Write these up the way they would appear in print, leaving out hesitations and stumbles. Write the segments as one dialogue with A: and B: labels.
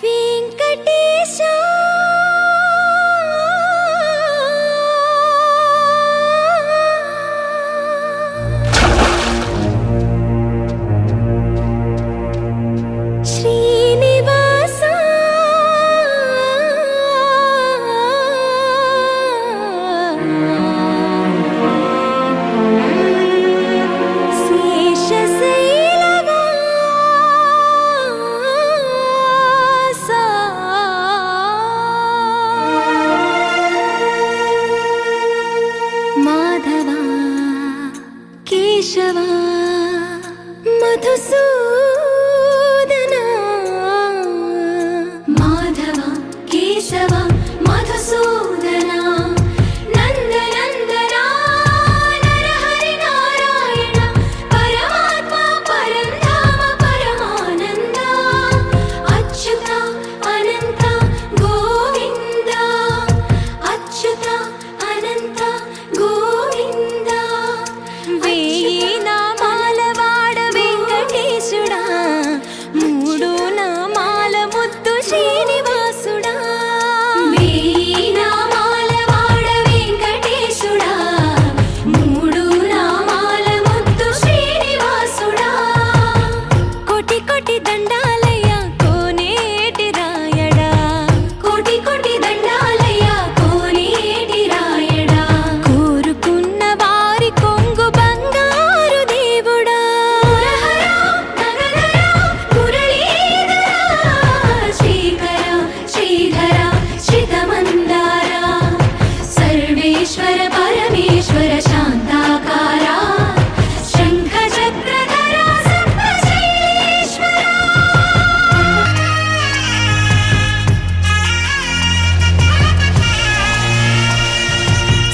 A: వెంకటేశా శ్రీనివాసా కేశవా మధుసూదనా మాధవ కేశవ మధుసూదనా నందనందనా నరహరి నారాయణ పరమాత్మ పరంధామ పరమానంద అచ్యుత అనంత గోవింద అచ్యుత అనంత గోవింద వేయి నామాల వాడ వెంకటేశుడా మూడు నామాల ముద్దు శ్రీనివాసుడా వేయి నామాల వాడ వెంకటేశుడా మూడు నామాల ముద్దు శ్రీనివాసుడా కోటి కోటి దండాలయ్య కోనేటి రాయడా కోటి కోటి దండాలయ్య కోనేటి రాయడా కోరుకున్న వారి కొంగు బంగారు దేవుడా శ్రీకర శ్రీధర శ్రితమందార సర్వేశ్వర పరమేశ్వర శాంతాకార శంఖ చక్రధర సప్తశైలేశ్వర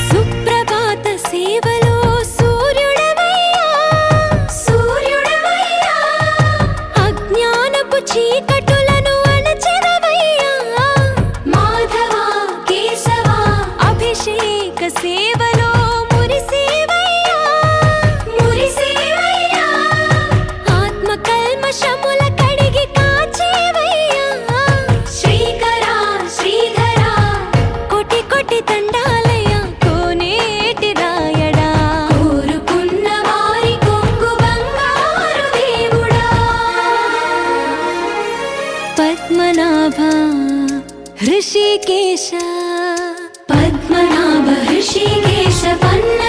A: సుప్రభాత సేవలో సూర్యుడవయ్యా సూర్యుడవయ్యా అజ్ఞానపు చీకటులను అణచెదవయ్యా మాధవ కేశవ అభిషేక సేవలో మురిసేవయ్యా మురిసేవయ్యా ఆత్మ కల్మషముల కడిగి కాచేవయ్యా శ్రీకర శ్రీధర కోటి కోటి దండాలయ కోనేటి రాయడా కోరుకున్న వారి కొంగు బంగారు దేవుడా పద్మనాభ హృషికేశ పద్మనాభ హృషికేశ పన్న